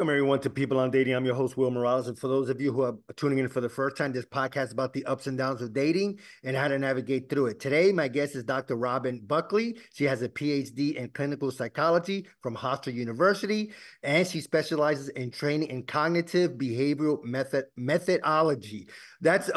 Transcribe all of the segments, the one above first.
Welcome, everyone, to People on Dating. I'm your host, Will Morales. And for those of you who are tuning in for the first time, this podcast is about the ups and downs of dating and how to navigate through it. Today, my guest is Dr. Robin Buckley. She has a PhD in clinical psychology from Hofstra University, and she specializes in training in cognitive behavioral methodology. That's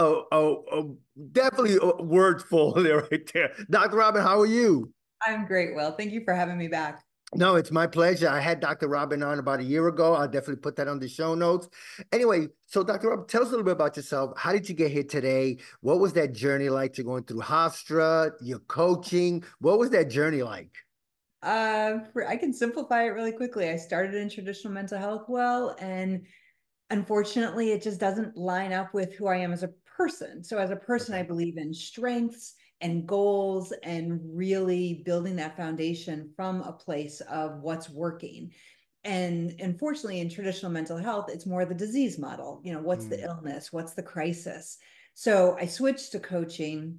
definitely a word full there right there. Dr. Robin, how are you? I'm great, Will. Thank you for having me back. No, it's my pleasure. I had Dr. Robin on about a year ago. I'll definitely put that on the show notes. Anyway, so Dr. Robin, tell us a little bit about yourself. How did you get here today? What was that journey like to going through Hofstra, your coaching? What was that journey like? I can simplify it really quickly. I started in traditional mental health, and unfortunately, it just doesn't line up with who I am as a person. So, as a person, I Okay. believe in strengths and goals and really building that foundation from a place of what's working. And unfortunately, in traditional mental health, it's more the disease model. What's the Mm, illness? What's the crisis? So I switched to coaching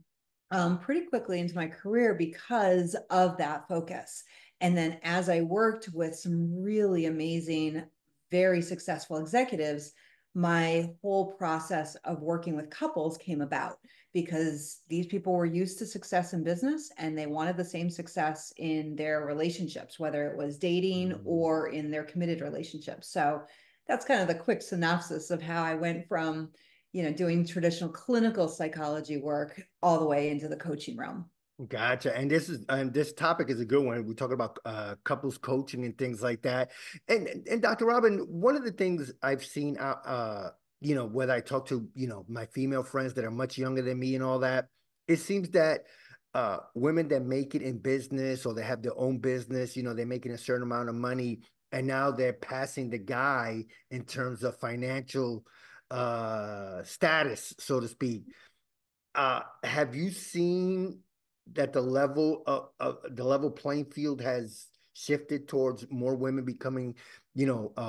pretty quickly into my career because of that focus. And then as I worked with some really amazing, very successful executives, my whole process of working with couples came about because these people were used to success in business and they wanted the same success in their relationships, whether it was dating mm. or in their committed relationships. So that's kind of the quick synopsis of how I went from, doing traditional clinical psychology work all the way into the coaching realm. Gotcha. And this topic is a good one. We talk about couples coaching and things like that. And Dr. Robin, one of the things I've seen whether I talk to, my female friends that are much younger than me and all that, it seems that women that make it in business or they have their own business, they're making a certain amount of money and now they're passing the guy in terms of financial status, so to speak. Have you seen that the level playing field has shifted towards more women becoming,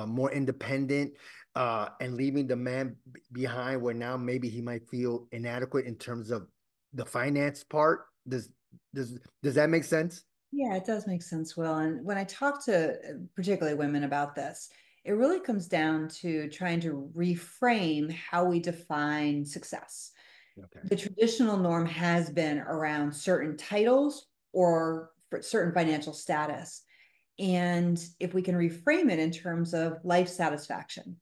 more independent, and leaving the man behind, where now maybe he might feel inadequate in terms of the finance part? Does that make sense? Yeah, it does make sense, Will. And when I talk to particularly women about this, it really comes down to trying to reframe how we define success. Okay. The traditional norm has been around certain titles or certain financial status. And if we can reframe it in terms of life satisfaction,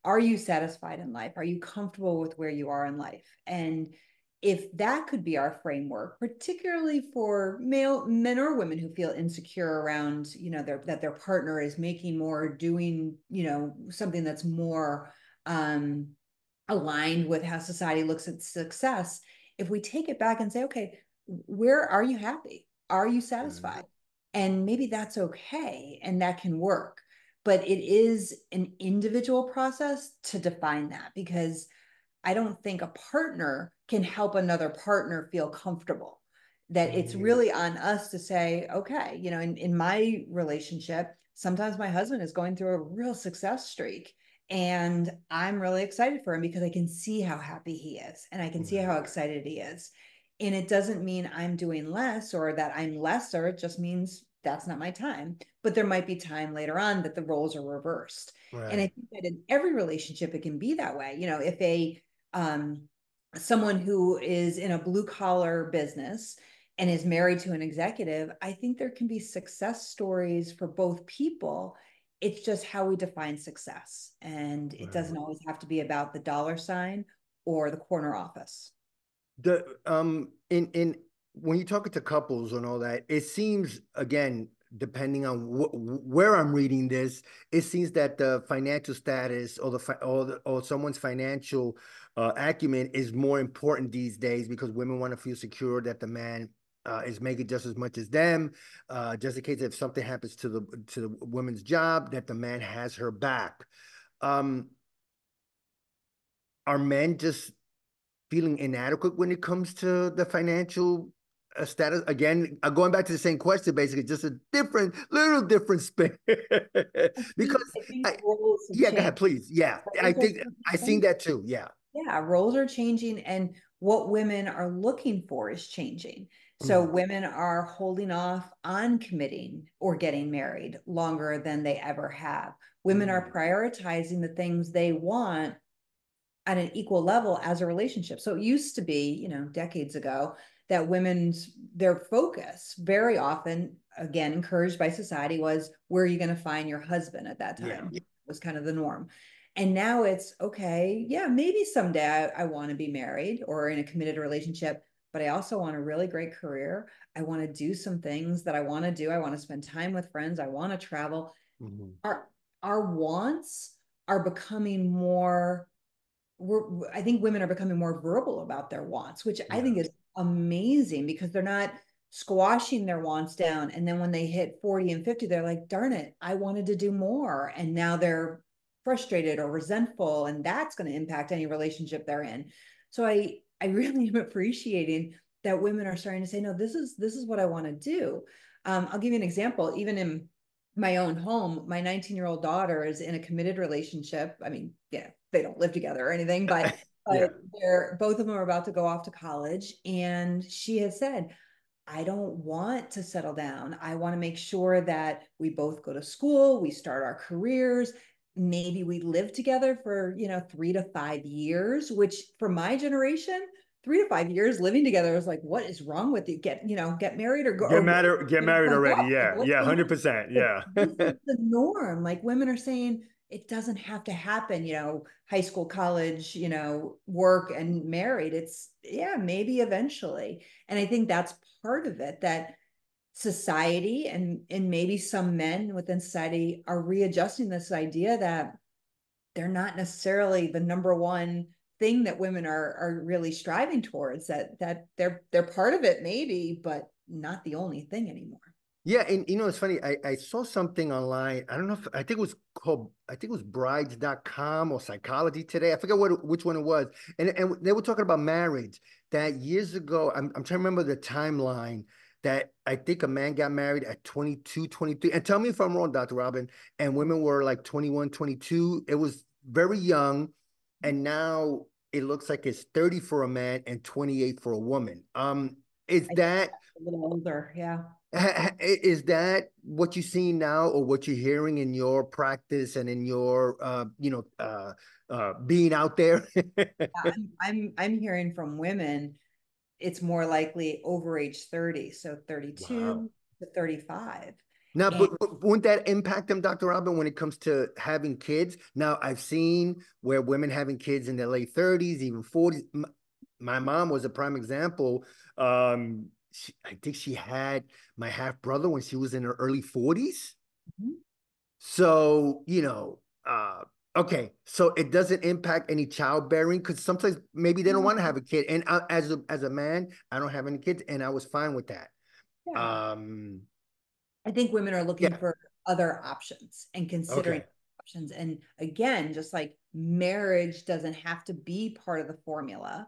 are you satisfied in life? Are you comfortable with where you are in life? And if that could be our framework, particularly for male men or women who feel insecure around, that their partner is making more, doing, something that's more um, aligned with how society looks at success, if we take it back and say, okay, where are you happy? Are you Mm. satisfied? And maybe that's okay and that can work. But it is an individual process to define that because I don't think a partner can help another partner feel comfortable. That it's Mm. really on us to say, okay, in my relationship, sometimes my husband is going through a real success streak. And I'm really excited for him because I can see how happy he is and I can see how Right. excited he is. And it doesn't mean I'm doing less or that I'm lesser. It just means that's not my time. But there might be time later on that the roles are reversed. And I Right. think that in every relationship, it can be that way. If um, someone who is in a blue collar business and is married to an executive, I think there can be success stories for both people. It's just how we define success. And it Right. doesn't always have to be about the dollar sign or the corner office. The in when you're talking to couples and all that, it seems, again, depending on where I'm reading this, it seems that the financial status or or someone's financial acumen is more important these days because women want to feel secure that the man is making just as much as them, just in case if something happens to the woman's job, that the man has her back. Um, are men just feeling inadequate when it comes to the financial status? Again, going back to the same question, basically, just a little different spin. Because I think I, roles have yeah, go ahead, changed. please. Yeah, I Roles are think I seen changing. that too. Yeah. Yeah, roles are changing. And what women are looking for is changing. So Mm, women are holding off on committing or getting married longer than they ever have. Women are mm, prioritizing the things they want at an equal level as a relationship. So it used to be, decades ago, that women's their focus very often, again, encouraged by society, was where are you going to find your husband at that yeah. time? It was kind of the norm. And now it's okay, yeah, maybe someday I want to be married or in a committed relationship, but I also want a really great career. I want to do some things that I want to do. I want to spend time with friends. I want to travel. Mhm. Our wants are becoming more I think women are becoming more verbal about their wants, which I Yeah. think is amazing because they're not squashing their wants down. And then when they hit 40 and 50, they're like, darn it, I wanted to do more. And now they're frustrated or resentful. And that's going to impact any relationship they're in. So I really am appreciating that women are starting to say, no, this is what I want to do. I'll give you an example. Even in my own home, my 19-year-old daughter is in a committed relationship. I mean, yeah, they don't live together or anything, but Yeah. they're both of them are about to go off to college. And she has said, I don't want to settle down. I want to make sure that we both go to school, we start our careers. Maybe we live together for, 3 to 5 years, which for my generation, 3 to 5 years living together is like, what is wrong with you? Get married or go Get or married, get married break already. up. Like, Yeah. what's Yeah. going on? 100%. But Yeah. this is the norm. Like women are saying it doesn't have to happen, high school, college, work and married. It's yeah, maybe eventually. And I think that's part of it that society and maybe some men within society are readjusting this idea that they're not necessarily the number one thing that women are really striving towards, that they're part of it maybe, but not the only thing anymore. Yeah, and it's funny. I saw something online. I don't know if I think it was called, I think it was brides.com or Psychology Today. I forget which one it was. And they were talking about marriage that years ago. I'm trying to remember the timeline that I think a man got married at 22, 23. And tell me if I'm wrong, Dr. Robin, and women were like 21, 22. It was very young. And now it looks like it's 30 for a man and 28 for a woman. Is I think that a little older, yeah. is that what you see now, or what you're hearing in your practice and in your, being out there? I'm hearing from women, it's more likely over age 30, so Wow. 32 to 35. Now, And but wouldn't that impact them, Dr. Robin, when it comes to having kids? Now, I've seen where women having kids in their late 30s, even 40s. My mom was a prime example. I think she had my half brother when she was in her early 40s. So, okay, so it doesn't impact any childbearing because sometimes maybe they don't want to have a kid. And as a man, I don't have any kids, and I was fine with that. yeah, Um, I think women are looking yeah, for other options and considering okay, options. And again, just like marriage doesn't have to be part of the formula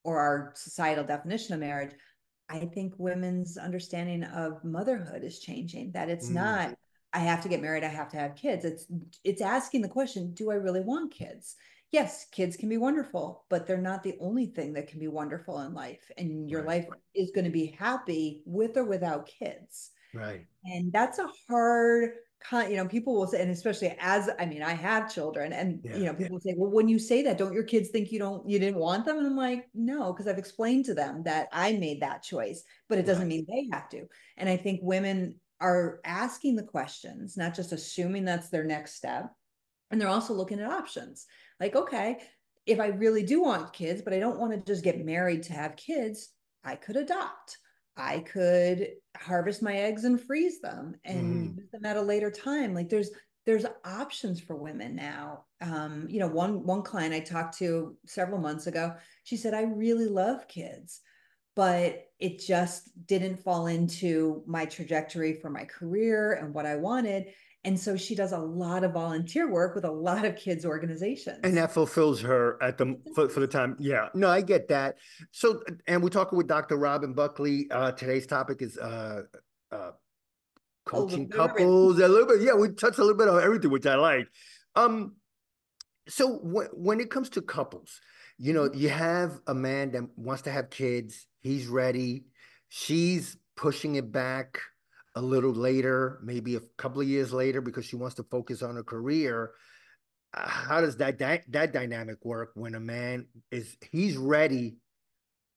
or our societal definition of marriage, I think women's understanding of motherhood is changing. That it's mm, not, I have to get married, I have to have kids. It's asking the question, do I really want kids? Yes, kids can be wonderful, but they're not the only thing that can be wonderful in life. And your right, life is going to be happy with or without kids. right, And that's a hard people will say, and especially as I mean, I have children, and yeah, people will say, well, when you say that, don't your kids think you didn't want them? And I'm like, no, because I've explained to them that I made that choice, but it doesn't right. mean they have to. And I think women are asking the questions, not just assuming that's their next step. And they're also looking at options. Like, okay, if I really do want kids, but I don't want to just get married to have kids, I could adopt. I could harvest my eggs and freeze them and Hmm. use them at a later time. Like there's options for women now. One client I talked to several months ago, she said, I really love kids, but it just didn't fall into my trajectory for my career and what I wanted. And so she does a lot of volunteer work with a lot of kids And organizations. that fulfills her at the for the time. Yeah, no, I get that. So, and we're talking with Dr. Robin Buckley. Today's topic is uh A little coaching bit of everything. couples a little bit. Yeah, we touched a little bit on everything, which I like. Um, so when it comes to couples, You know, you have a man that wants to have kids, he's ready, she's pushing it back a little later, maybe a couple of years later because she wants to focus on her career. How does that dynamic work when a man is he's ready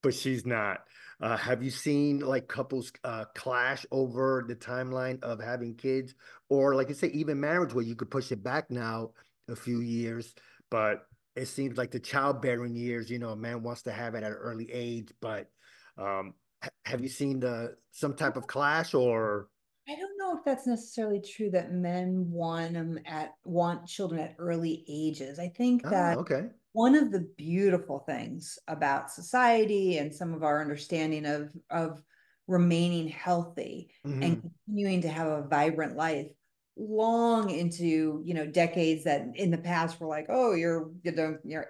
but she's not? Have you seen like couples clash over the timeline of having kids, or like I say, even marriage, where you could push it back now a few years, but it seems like the childbearing years, a man wants to have it at an early age, but have you seen the some type of clash or? I don't know if that's necessarily true that men want children at early ages. I think Ah, that okay. one of the beautiful things about society and some of our understanding of remaining healthy and Hmm. continuing to have a vibrant life long into, decades that in the past were like, oh, you're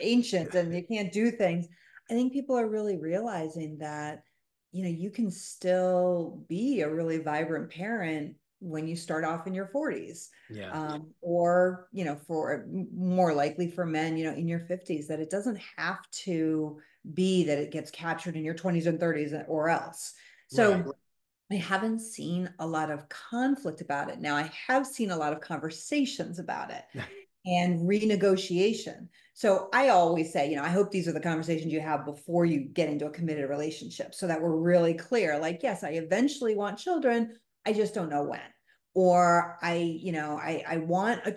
ancient and you can't do things. I think people are really realizing that you can still be a really vibrant parent when you start off in your 40s. Yeah. Or, for more likely for men, in your 50s, that it doesn't have to be that it gets captured in your 20s and 30s or else. Right. So I haven't seen a lot of conflict about it. Now, I have seen a lot of conversations about it and renegotiation. So I always say, I hope these are the conversations you have before you get into a committed relationship so that we're really clear. Like, yes, I eventually want children. I just don't know when. Or I want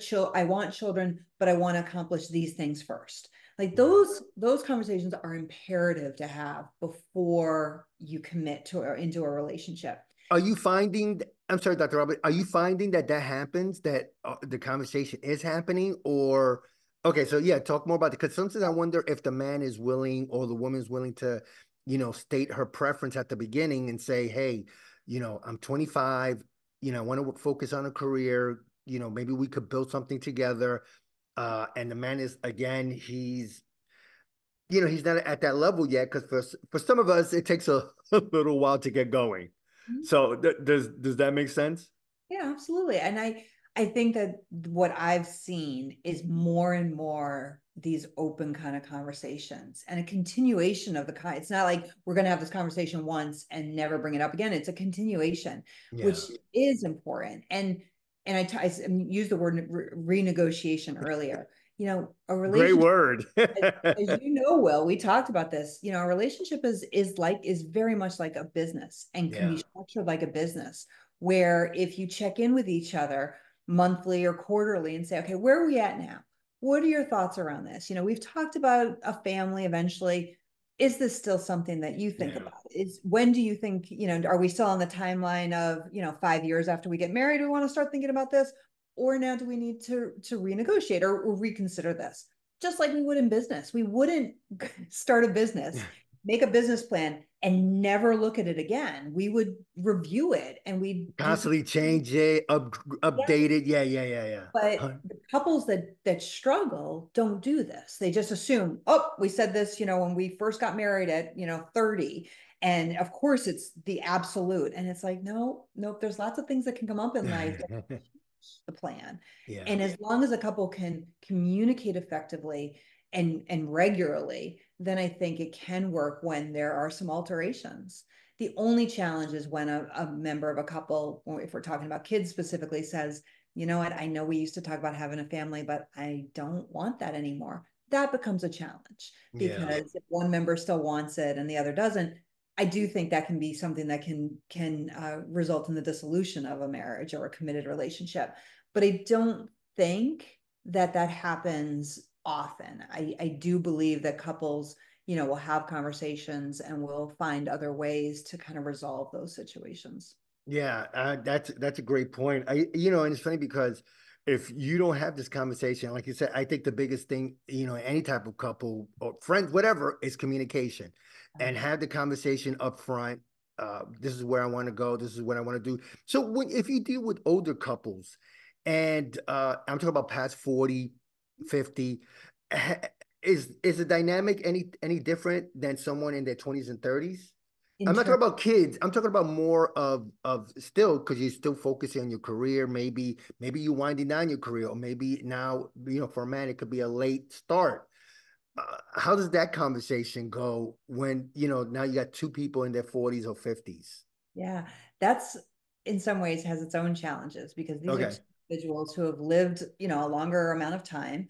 children, but I want to accomplish these things first. Like Yeah. those conversations are imperative to have before you commit to into a relationship. Are you finding, I'm sorry, Dr. Robert, are you finding that that happens, that the conversation is happening? Or, okay, so yeah, talk more about it. Because sometimes I wonder if the man is willing or the woman is willing to, state her preference at the beginning and say, hey, I'm 25, I want to focus on a career, maybe we could build something together. And the man is, again, he's not at that level yet because for some of us, it takes a little while to get going. So does that make sense? Yeah, absolutely. And I think that what I've seen is more and more these open kind of conversations and a continuation of the kind. It's not like we're going to have this conversation once and never bring it up again. It's a continuation, which Yeah. is important. And I used the word renegotiation earlier. A Great relationship, word. as you know, Will, we talked about this. A relationship is very much like a business and can be Yeah. structured like a business, where if you check in with each other monthly or quarterly and say, okay, where are we at now? What are your thoughts around this? We've talked about a family eventually. Is this still something that you think Yeah. about? Is when do you think, are we still on the timeline of, 5 years after we get married, we want to start thinking about this? Or now do we need to renegotiate or reconsider this? Just like we would in business. We wouldn't start a business, make a business plan, and never look at it again. We would review it and we do some. Constantly change it, Yeah. update it. Yeah, yeah, yeah, yeah. But Huh. the couples that struggle don't do this. They just assume, oh, we said this, when we first got married at 30. And of course it's the absolute. And it's like, no, nope, there's lots of things that can come up in life that the plan. Yeah. And as long as a couple can communicate effectively and regularly, then I think it can work when there are some alterations. The only challenge is when a member of a couple, or if we're talking about kids specifically, says, you know what, I know we used to talk about having a family, but I don't want that anymore. That becomes a challenge Yeah. because if one member still wants it and the other doesn't, I do think that can be something that can result in the dissolution of a marriage or a committed relationship. But I don't think that happens often. I do believe that couples, will have conversations and will find other ways to kind of resolve those situations. Yeah, that's a great point. And it's funny because if you don't have this conversation, like you said, I think the biggest thing, any type of couple or friends, whatever, is communication, and have the conversation up front. This is where I want to go. This is what I want to do. So if you deal with older couples, and I'm talking about past 40, 50, ha- is the dynamic any different than someone in their 20s and 30s? In I'm not terms, talking about kids. I'm talking about more of still because you're still focusing on your career. Maybe you winding down your career, or maybe now for a man it could be a late start. how does that conversation go when, now you got two people in their 40s or 50s? Yeah, that's in some ways has its own challenges because these are Okay. two individuals who have lived, a longer amount of time,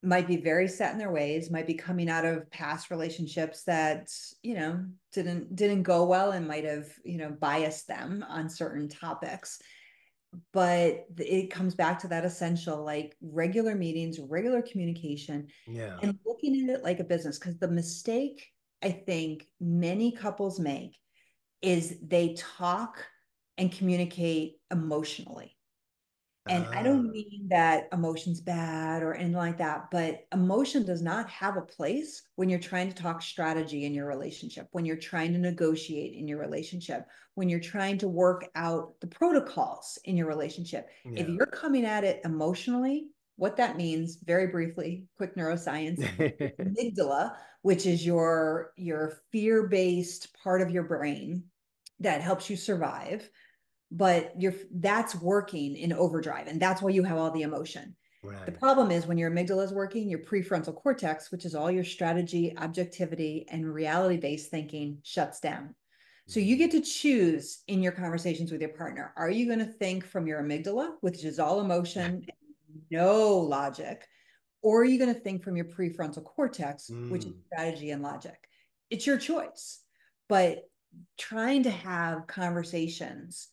might be very set in their ways, might be coming out of past relationships that, didn't go well and might have, biased them on certain topics. But it comes back to that essential, like regular meetings, regular communication, Yeah. and looking at it like a business. Because the mistake I think many couples make is they talk and communicate emotionally. And I don't Ah, mean that emotion's bad or anything like that, but emotion does not have a place when you're trying to talk strategy in your relationship, when you're trying to negotiate in your relationship, when you're trying to work out the protocols in your relationship. If yeah. you're coming at it emotionally, what that means, very briefly, quick neuroscience, amygdala, which is your fear-based part of your brain that helps you survive, but that's working in overdrive, and that's why you have all the emotion. The Right. problem is when your amygdala is working, your prefrontal cortex, which is all your strategy, objectivity, and reality-based thinking, shuts down. So you Mm. get to choose in your conversations with your partner. Are you going to think from your amygdala, which is all emotion, no logic, or are you going to think from your prefrontal cortex, which is Mm. strategy and logic? It's your choice. But trying to have conversations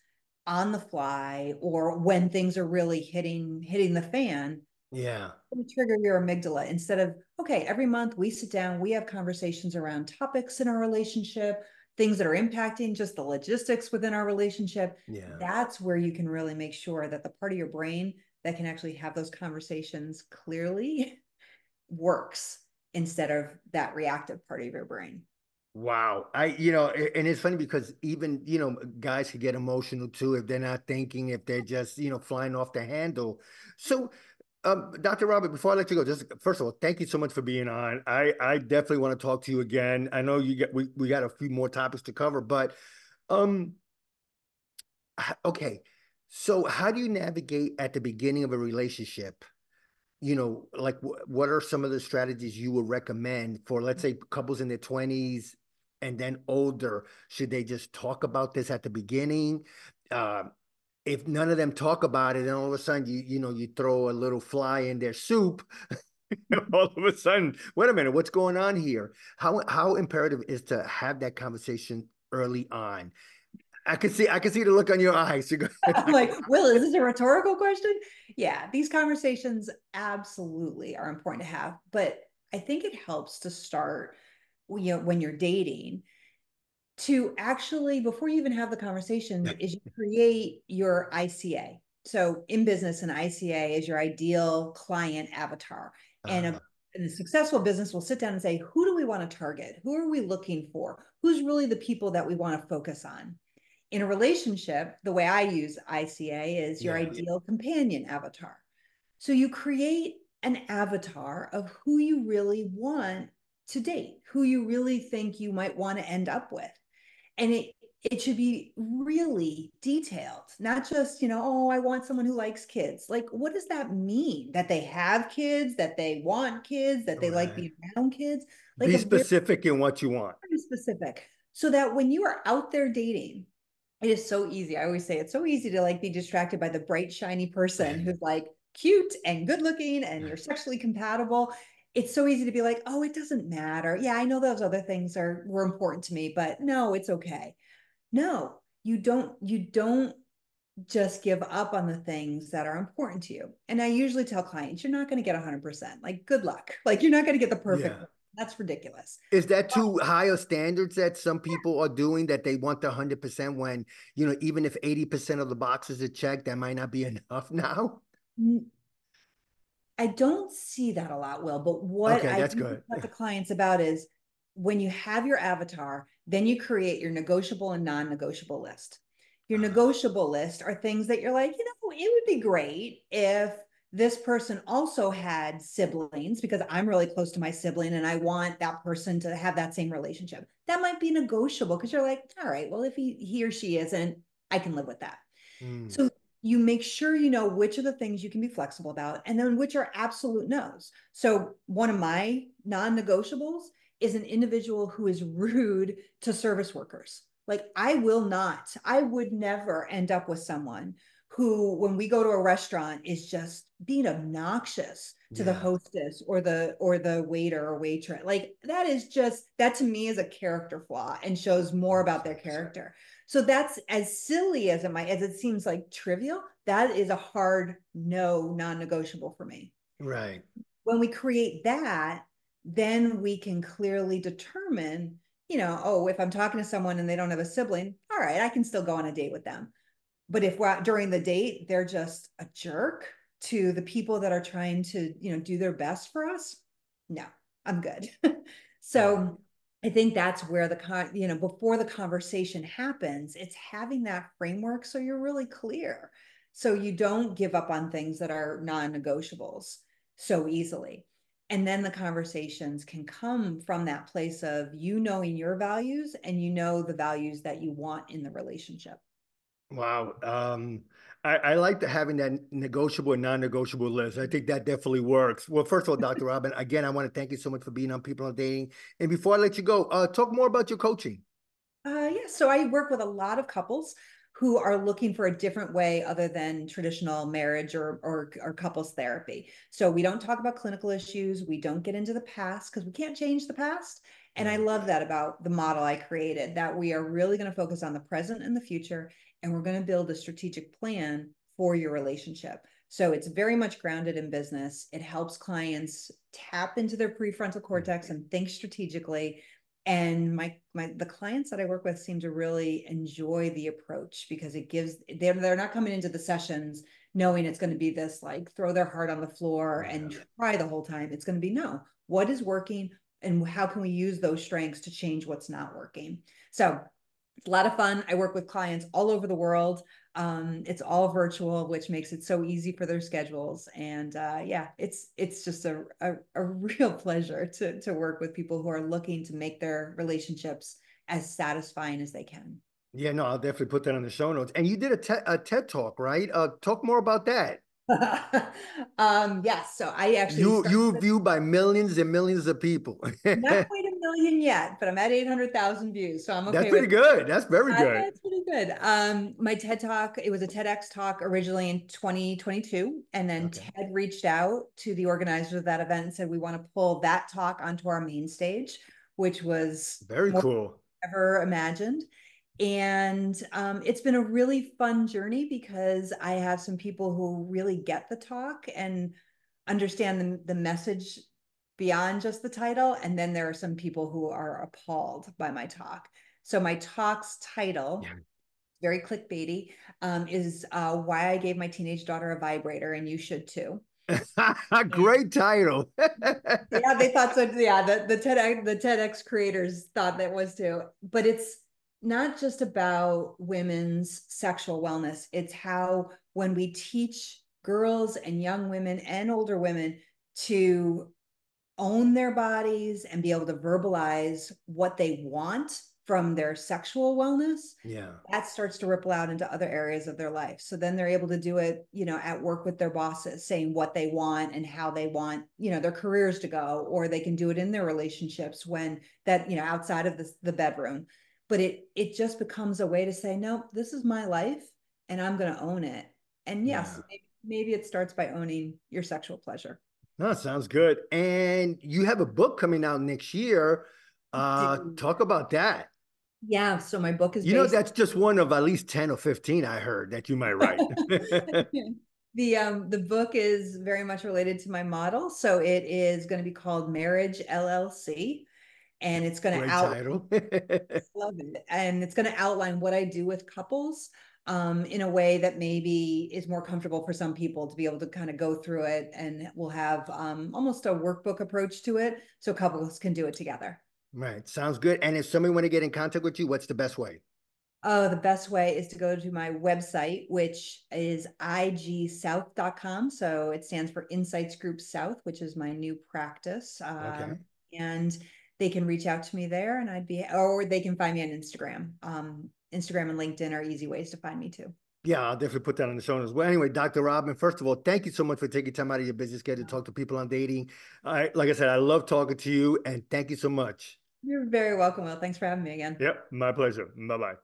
on the fly or when things are really hitting the fan Yeah. trigger your amygdala instead of, okay, every month we sit down, we have conversations around topics in our relationship, things that are impacting just the logistics within our relationship. Yeah. That's where you can really make sure that the part of your brain that can actually have those conversations clearly works instead of that reactive part of your brain. Wow. And it's funny because even, guys could get emotional too if they're not thinking, if they're just, flying off the handle. So, Dr. Robert, before I let you go, just first of all, thank you so much for being on. I definitely want to talk to you again. I know we got a few more topics to cover, but um, okay. So how do you navigate at the beginning of a relationship? Like what are some of the strategies you would recommend for, let's say, couples in their 20s and then older? Should they just talk about this at the beginning? Uh, if none of them talk about it, then all of a sudden you throw a little fly in their soup. All of a sudden, wait a minute, what's going on here? How imperative is to have that conversation early on? I can see the look on your eyes. You go I'm like, Will, is this a rhetorical question? Yeah, these conversations absolutely are important to have, but I think it helps to start, when you're dating, to actually, before you even have the conversations, is you create your ICA. So in business, an ICA is your ideal client avatar. And uh, a successful business will sit down and say, who do we want to target? Who are we looking for? Who's really the people that we want to focus on? In a relationship, the way I use ICA is your yeah, ideal companion avatar. So you create an avatar of who you really want to date, who you really think you might want to end up with. And it should be really detailed, not just, oh, I want someone who likes kids. Like, what does that mean? That they have kids, that they want kids, that they like right. being around kids? Like Be a very, specific in what you want. very specific. So that when you are out there dating, it is so easy. I always say it's so easy to like be distracted by the bright, shiny person who's like cute and good looking and you're sexually compatible. It's so easy to be like, oh, it doesn't matter. Yeah, I know those other things were important to me, but no, it's okay. No, you don't just give up on the things that are important to you. And I usually tell clients, you're not going to get 100%. Like, good luck. Like, you're not going to get the perfect Yeah. one. That's ridiculous. Is that too high of standards that some people are doing, that they want the 100% when, even if 80% of the boxes are checked, that might not be enough now? I don't see that a lot, Will, but what Okay, I that's usually good. talk to clients about is when you have your avatar, then you create your negotiable and non-negotiable list. Your Uh, negotiable list are things that you're like, it would be great if this person also had siblings because I'm really close to my sibling and I want that person to have that same relationship. That might be negotiable because you're like, all right, well, if he or she isn't, I can live with that. mm, So you make sure you know which are the things you can be flexible about and then which are absolute no's. So one of my non-negotiables is an individual who is rude to service workers. Like I would never end up with someone who, when we go to a restaurant, is just being obnoxious to the Yeah. hostess or the waiter or waitress. Like that is just, that to me is a character flaw and shows more about their 100%. character. So that's, as silly as it seems like trivial, that is a hard no, non-negotiable for me. Right. When we create that, then we can clearly determine, oh, if I'm talking to someone and they don't have a sibling, all right, I can still go on a date with them. But if we're, during the date, they're just a jerk to the people that are trying to, do their best for us, no, I'm good. Right. So I think that's where before the conversation happens, it's having that framework so you're really clear. So you don't give up on things that are non-negotiables so easily. And then the conversations can come from that place of you knowing your values and the values that you want in the relationship. Wow. I like having that negotiable and non-negotiable list. I think that definitely works. Well, first of all, Dr. Robin, again, I want to thank you so much for being on People on Dating. And before I let you go, talk more about your coaching. Yeah, so I work with a lot of couples who are looking for a different way other than traditional marriage or couples therapy. So we don't talk about clinical issues. We don't get into the past because we can't change the past. And I Right. love that about the model I created, that we are really going to focus on the present and the future, and we're going to build a strategic plan for your relationship. So it's very much grounded in business. It helps clients tap into their prefrontal cortex and think strategically, and the clients that I work with seem to really enjoy the approach because it gives, they're not coming into the sessions knowing it's going to be this like throw their heart on the floor and Yeah. try the whole time. It's going to be, no, what is working and how can we use those strengths to change what's not working. So it's a lot of fun. I work with clients all over the world. It's all virtual, which makes it so easy for their schedules. And yeah, it's just a real pleasure to work with people who are looking to make their relationships as satisfying as they can. Yeah, no, I'll definitely put that on the show notes. And you did a TED talk, right? Talk more about that. Yes, so I actually started You with, viewed by millions and millions of people. not quite a million yet, but I'm at 800,000 views, so I'm That's okay with pretty good. That's very good. That's pretty good. My TED talk, it was a TEDx talk originally in 2022. And then Okay. TED reached out to the organizers of that event and said, we want to pull that talk onto our main stage, which was Very more cool. than ever imagined. And it's been a really fun journey because I have some people who really get the talk and understand the message beyond just the title. And then there are some people who are appalled by my talk. So my talk's title, Yeah. very clickbaity, is why I gave my teenage daughter a vibrator, and you should too. And Great title. yeah, they thought so. Yeah, the TEDx creators thought that was too. But it's not just about women's sexual wellness. It's how when we teach girls and young women and older women to own their bodies and be able to verbalize what they want from their sexual wellness, Yeah. that starts to ripple out into other areas of their life. So then they're able to do it, at work with their bosses, saying what they want and how they want, their careers to go, or they can do it in their relationships when that, outside of the bedroom. But it just becomes a way to say, no, this is my life and I'm going to own it. And yes, Yeah. maybe it starts by owning your sexual pleasure. No, sounds good. And you have a book coming out next year. Talk about that. Yeah, so my book is You know, based that's just one of at least 10 or 15 I heard that you might write. the book is very much related to my model. So it is going to be called Marriage LLC, and it's going to Great out title. love it. And it's going to outline what I do with couples in a way that maybe is more comfortable for some people to be able to kind of go through it. And we'll have almost a workbook approach to it so couples can do it together. Right. Sounds good. And if somebody want to get in contact with you, what's the best way? Oh, the best way is to go to my website, which is igsouth.com. So it stands for Insights Group South, which is my new practice. Okay. And they can reach out to me there or they can find me on Instagram. Instagram and LinkedIn are easy ways to find me too. Yeah, I'll definitely put that on the show as well. Anyway, Dr. Robin, first of all, thank you so much for taking time out of your busy schedule to talk to people on dating. Like I said, I love talking to you, and thank you so much. You're very welcome, Will. Thanks for having me again. Yep, my pleasure. Bye bye.